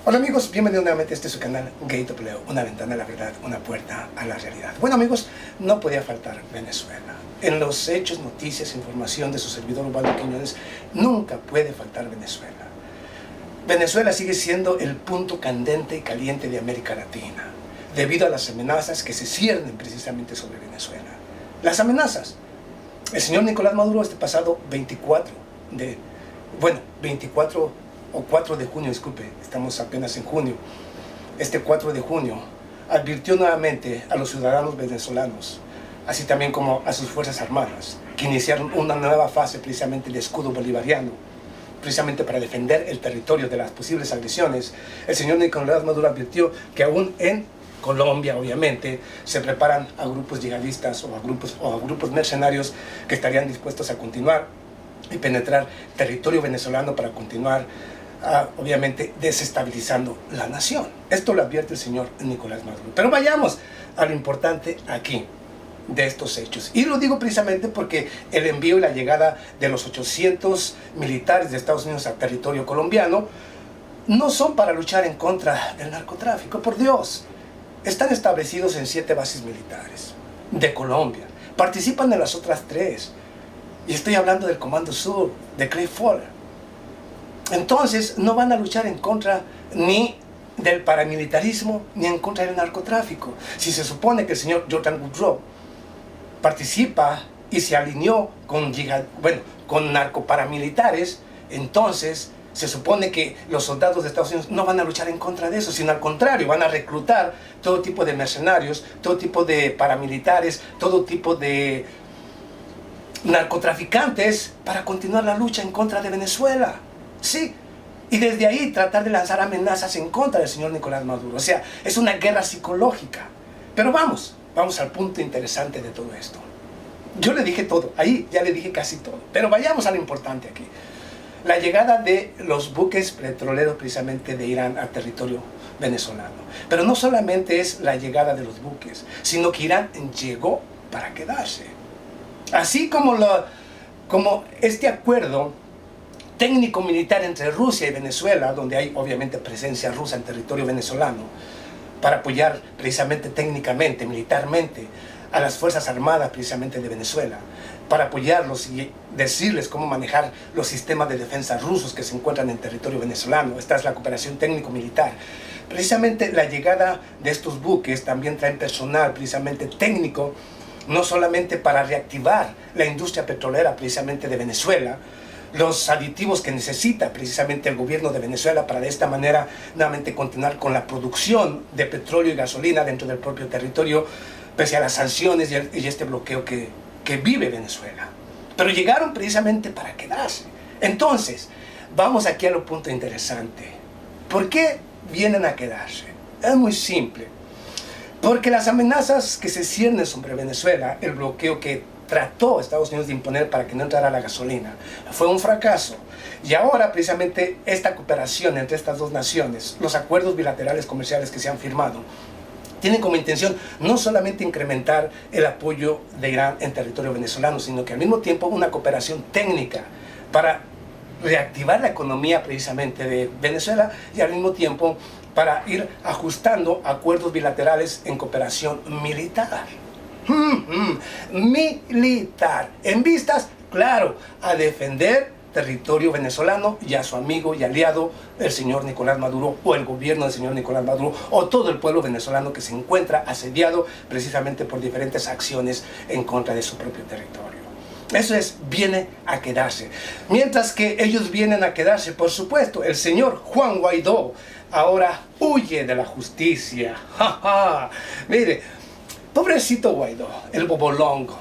Hola amigos, bienvenidos nuevamente a este su canal Gateway, una ventana a la verdad, una puerta a la realidad. Bueno amigos, no podía faltar Venezuela. En los hechos, noticias, información de su servidor Ubaldo Quiñones, nunca puede faltar Venezuela. Venezuela sigue siendo el punto candente y caliente de América Latina, debido a las amenazas que se ciernen precisamente sobre Venezuela. Las amenazas. El señor Nicolás Maduro este pasado 24 o 4 de junio, disculpe, estamos apenas en junio, este 4 de junio, advirtió nuevamente a los ciudadanos venezolanos, así también como a sus fuerzas armadas, que iniciaron una nueva fase precisamente de escudo bolivariano, precisamente para defender el territorio de las posibles agresiones. El señor Nicolás Maduro advirtió que aún en Colombia, obviamente, se preparan a grupos yihadistas o a grupos mercenarios que estarían dispuestos a continuar y penetrar territorio venezolano para continuar obviamente desestabilizando la nación. Esto lo advierte el señor Nicolás Maduro. Pero vayamos a lo importante aquí de estos hechos. Y lo digo precisamente porque el envío y la llegada de los 800 militares de Estados Unidos al territorio colombiano no son para luchar en contra del narcotráfico, por Dios. Están establecidos en 7 bases militares de Colombia. Participan en las otras 3. Y estoy hablando del Comando Sur, de Clay Fowler. Entonces, no van a luchar en contra ni del paramilitarismo ni en contra del narcotráfico. Si se supone que el señor Jordan Woodrow participa y se alineó con narcoparamilitares, entonces se supone que los soldados de Estados Unidos no van a luchar en contra de eso, sino al contrario, van a reclutar todo tipo de mercenarios, todo tipo de paramilitares, todo tipo de narcotraficantes para continuar la lucha en contra de Venezuela. Sí, y desde ahí tratar de lanzar amenazas en contra del señor Nicolás Maduro. O sea, es una guerra psicológica. Pero vamos al punto interesante de todo esto. Yo le dije todo, ahí ya le dije casi todo. Pero vayamos a lo importante aquí. La llegada de los buques petroleros precisamente de Irán al territorio venezolano. Pero no solamente es la llegada de los buques, sino que Irán llegó para quedarse. Así como este acuerdo técnico-militar entre Rusia y Venezuela, donde hay obviamente presencia rusa en territorio venezolano, para apoyar precisamente técnicamente, militarmente, a las Fuerzas Armadas precisamente de Venezuela, para apoyarlos y decirles cómo manejar los sistemas de defensa rusos que se encuentran en territorio venezolano. Esta es la cooperación técnico-militar. Precisamente la llegada de estos buques también traen personal precisamente técnico, no solamente para reactivar la industria petrolera precisamente de Venezuela, los aditivos que necesita precisamente el gobierno de Venezuela para de esta manera nuevamente continuar con la producción de petróleo y gasolina dentro del propio territorio, pese a las sanciones y este bloqueo que vive Venezuela. Pero llegaron precisamente para quedarse. Entonces, vamos aquí a lo punto interesante. ¿Por qué vienen a quedarse? Es muy simple. Porque las amenazas que se ciernen sobre Venezuela, el bloqueo que trató Estados Unidos de imponer para que no entrara la gasolina, fue un fracaso. Y ahora precisamente esta cooperación entre estas dos naciones, los acuerdos bilaterales comerciales que se han firmado, tienen como intención no solamente incrementar el apoyo de Irán en territorio venezolano, sino que al mismo tiempo una cooperación técnica para reactivar la economía precisamente de Venezuela y al mismo tiempo para ir ajustando acuerdos bilaterales en cooperación militar. Militar, en vistas, claro, a defender territorio venezolano y a su amigo y aliado, el señor Nicolás Maduro, o el gobierno del señor Nicolás Maduro, o todo el pueblo venezolano que se encuentra asediado precisamente por diferentes acciones en contra de su propio territorio. Eso es, viene a quedarse. Mientras que ellos vienen a quedarse, por supuesto, el señor Juan Guaidó ahora huye de la justicia. Mire, pobrecito Guaidó, el bobolongo,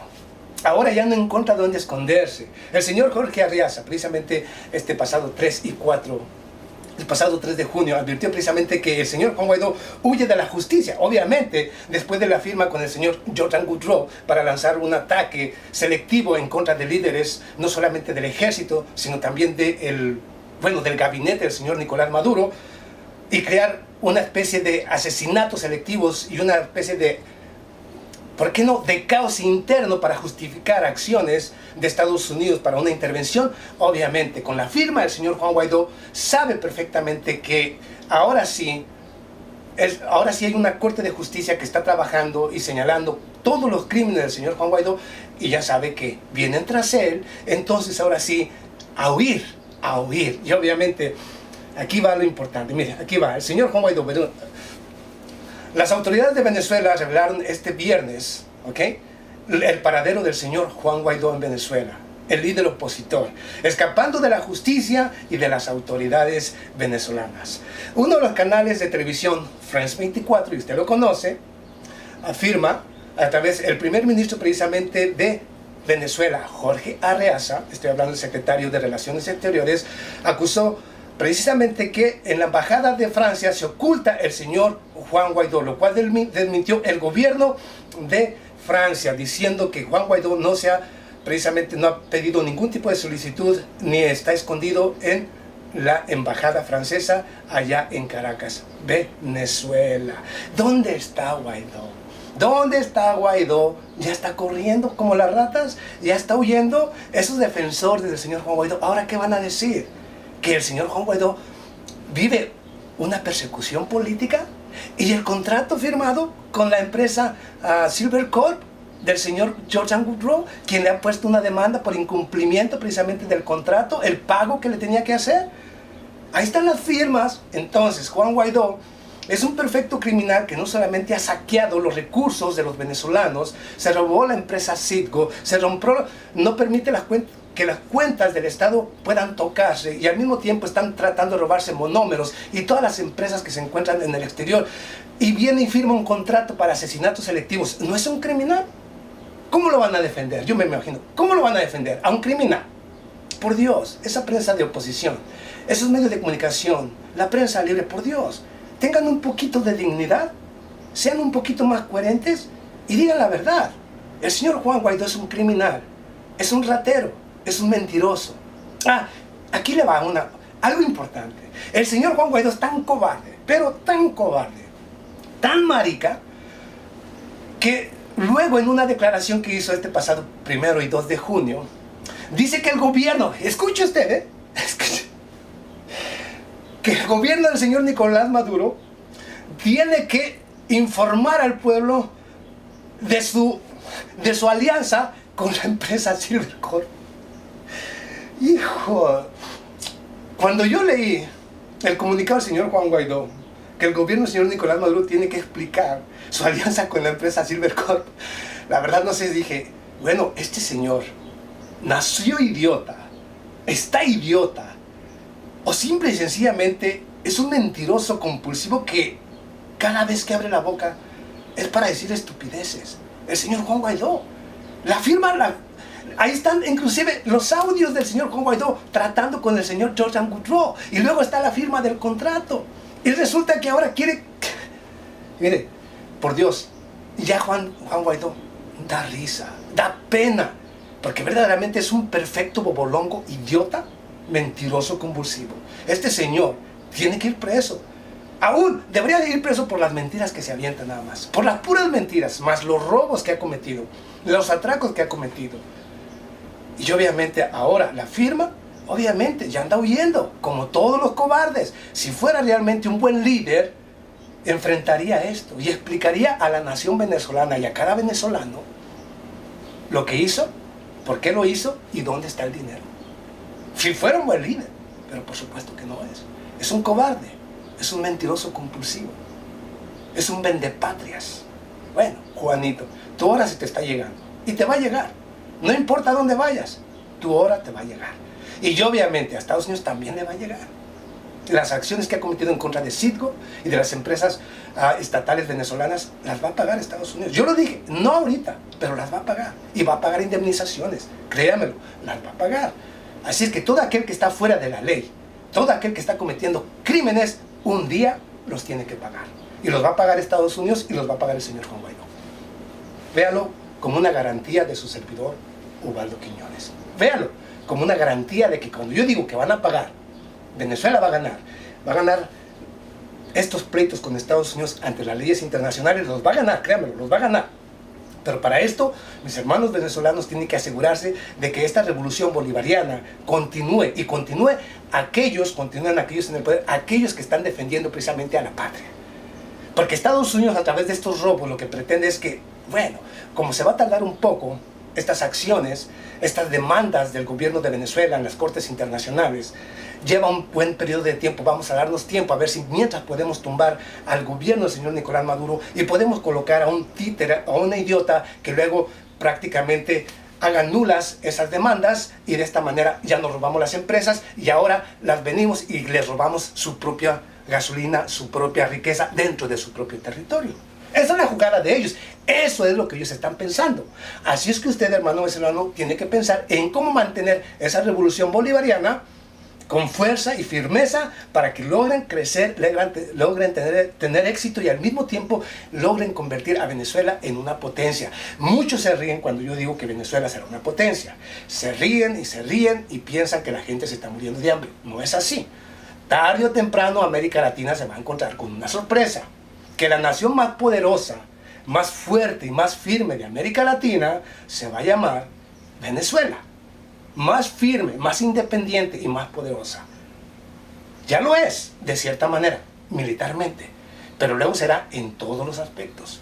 ahora ya no encuentra dónde esconderse. El señor Jorge Arreaza, precisamente el pasado 3 de junio, advirtió precisamente que el señor Juan Guaidó huye de la justicia, obviamente después de la firma con el señor Jordan Woodrow para lanzar un ataque selectivo en contra de líderes, no solamente del ejército, sino también del gabinete del señor Nicolás Maduro, y crear una especie de asesinatos selectivos y una especie de ¿por qué no?, de caos interno para justificar acciones de Estados Unidos para una intervención. Obviamente, con la firma del señor Juan Guaidó, sabe perfectamente que ahora sí, ahora sí hay una Corte de Justicia que está trabajando y señalando todos los crímenes del señor Juan Guaidó, y ya sabe que vienen tras él. Entonces ahora sí, a huir, a huir. Y obviamente, aquí va lo importante. Mire, aquí va, el señor Juan Guaidó. Las autoridades de Venezuela revelaron este viernes, ¿ok?, el paradero del señor Juan Guaidó en Venezuela, el líder opositor, escapando de la justicia y de las autoridades venezolanas. Uno de los canales de televisión, France 24, y usted lo conoce, afirma, a través del primer ministro precisamente de Venezuela, Jorge Arreaza, estoy hablando del secretario de Relaciones Exteriores, acusó precisamente que en la embajada de Francia se oculta el señor Juan Guaidó, lo cual desmintió el gobierno de Francia, diciendo que Juan Guaidó precisamente no ha pedido ningún tipo de solicitud ni está escondido en la embajada francesa allá en Caracas, Venezuela. ¿Dónde está Guaidó? ¿Dónde está Guaidó? Ya está corriendo como las ratas, ya está huyendo. Esos defensores del señor Juan Guaidó, ¿ahora qué van a decir? ¿Que el señor Juan Guaidó vive una persecución política? Y el contrato firmado con la empresa Silver Corp del señor George Woodrow, quien le ha puesto una demanda por incumplimiento precisamente del contrato, el pago que le tenía que hacer. Ahí están las firmas. Entonces Juan Guaidó es un perfecto criminal que no solamente ha saqueado los recursos de los venezolanos, se robó la empresa Citgo, no permite que las cuentas del Estado puedan tocarse, y al mismo tiempo están tratando de robarse monómeros y todas las empresas que se encuentran en el exterior, y viene y firma un contrato para asesinatos selectivos. ¿No es un criminal? ¿Cómo lo van a defender? Yo me imagino, ¿cómo lo van a defender a un criminal? Por Dios, esa prensa de oposición, esos medios de comunicación, la prensa libre, por Dios, tengan un poquito de dignidad, sean un poquito más coherentes y digan la verdad. El señor Juan Guaidó es un criminal, es un ratero, es un mentiroso. Aquí le va algo importante. El señor Juan Guaidó es tan cobarde, pero tan cobarde, tan marica, que luego en una declaración que hizo este pasado 1 y 2 de junio, dice que el gobierno, escuche usted, escuche, que el gobierno del señor Nicolás Maduro tiene que informar al pueblo de su alianza con la empresa Silvercorp. Hijo, cuando yo leí el comunicado del señor Juan Guaidó, que el gobierno del señor Nicolás Maduro tiene que explicar su alianza con la empresa Silvercorp, la verdad no sé, dije, bueno, este señor nació idiota, está idiota, o simple y sencillamente es un mentiroso compulsivo que cada vez que abre la boca es para decir estupideces. El señor Juan Guaidó, ahí están inclusive los audios del señor Juan Guaidó tratando con el señor George Woodrow, y luego está la firma del contrato, y resulta que ahora quiere... Mire, por Dios, ya Juan Guaidó da risa, da pena, porque verdaderamente es un perfecto bobolongo, idiota, mentiroso, convulsivo. Este señor tiene que ir preso. Aún debería de ir preso por las mentiras que se avientan nada más, por las puras mentiras, más los robos que ha cometido, los atracos que ha cometido. Y obviamente ahora la firma, obviamente ya anda huyendo, como todos los cobardes. Si fuera realmente un buen líder, enfrentaría esto y explicaría a la nación venezolana y a cada venezolano lo que hizo, por qué lo hizo y dónde está el dinero. Si fuera un buen líder, pero por supuesto que no es. Es un cobarde, es un mentiroso compulsivo, es un vendepatrias. Bueno, Juanito, tu hora se te está llegando y te va a llegar. No importa dónde vayas, tu hora te va a llegar. Y obviamente a Estados Unidos también le va a llegar. Las acciones que ha cometido en contra de Citgo y de las empresas estatales venezolanas las va a pagar Estados Unidos. Yo lo dije, no ahorita, pero las va a pagar. Y va a pagar indemnizaciones, créamelo, las va a pagar. Así es que todo aquel que está fuera de la ley, todo aquel que está cometiendo crímenes, un día los tiene que pagar. Y los va a pagar Estados Unidos y los va a pagar el señor Juan Guaidó. Véalo como una garantía de su servidor, Ubaldo Quiñones. Véalo como una garantía de que cuando yo digo que van a pagar, Venezuela va a ganar estos pleitos con Estados Unidos ante las leyes internacionales, los va a ganar, créanmelo, los va a ganar. Pero para esto, mis hermanos venezolanos tienen que asegurarse de que esta revolución bolivariana continúe y continúen aquellos en el poder, aquellos que están defendiendo precisamente a la patria. Porque Estados Unidos, a través de estos robos, lo que pretende es que, bueno, como se va a tardar un poco estas acciones, estas demandas del gobierno de Venezuela en las cortes internacionales, lleva un buen periodo de tiempo. Vamos a darnos tiempo a ver si mientras podemos tumbar al gobierno del señor Nicolás Maduro y podemos colocar a un títere, a una idiota que luego prácticamente hagan nulas esas demandas, y de esta manera ya nos robamos las empresas y ahora las venimos y les robamos su propia gasolina, su propia riqueza dentro de su propio territorio. Esa es la jugada de ellos. Eso es lo que ellos están pensando. Así es que usted, hermano venezolano, tiene que pensar en cómo mantener esa revolución bolivariana con fuerza y firmeza para que logren crecer, logren tener éxito y al mismo tiempo logren convertir a Venezuela en una potencia. Muchos se ríen cuando yo digo que Venezuela será una potencia. Se ríen y piensan que la gente se está muriendo de hambre. No es así. Tarde o temprano América Latina se va a encontrar con una sorpresa. Que la nación más poderosa, más fuerte y más firme de América Latina se va a llamar Venezuela. Más firme, más independiente y más poderosa. Ya lo es, de cierta manera, militarmente, pero luego será en todos los aspectos.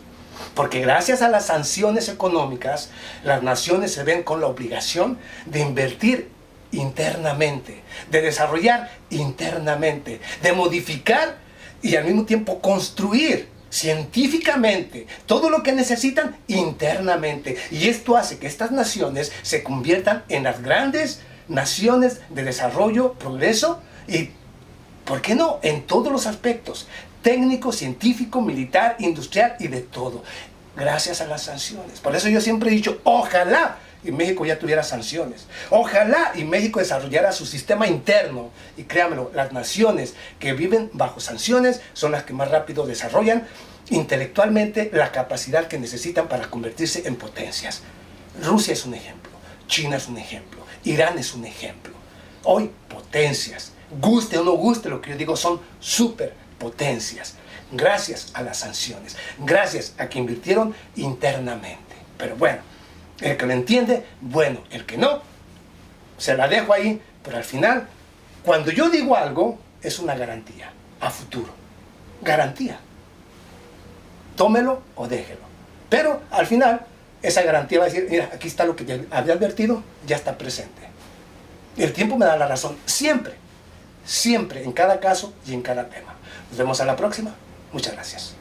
Porque gracias a las sanciones económicas, las naciones se ven con la obligación de invertir internamente, de desarrollar internamente, de modificar y al mismo tiempo construir científicamente todo lo que necesitan internamente. Y esto hace que estas naciones se conviertan en las grandes naciones de desarrollo, progreso y, ¿por qué no?, en todos los aspectos, técnico, científico, militar, industrial y de todo, gracias a las sanciones. Por eso yo siempre he dicho, ojalá y México ya tuviera sanciones. Ojalá y México desarrollara su sistema interno. Y créanmelo, las naciones que viven bajo sanciones son las que más rápido desarrollan intelectualmente la capacidad que necesitan para convertirse en potencias. Rusia es un ejemplo, China es un ejemplo, Irán es un ejemplo. Hoy, potencias. Guste o no guste lo que yo digo, son superpotencias. Gracias a las sanciones, gracias a que invirtieron internamente. Pero bueno, el que lo entiende, bueno, el que no, se la dejo ahí, pero al final, cuando yo digo algo, es una garantía a futuro. Garantía. Tómelo o déjelo. Pero al final, esa garantía va a decir, mira, aquí está lo que te había advertido, ya está presente. El tiempo me da la razón, siempre, siempre, en cada caso y en cada tema. Nos vemos a la próxima. Muchas gracias.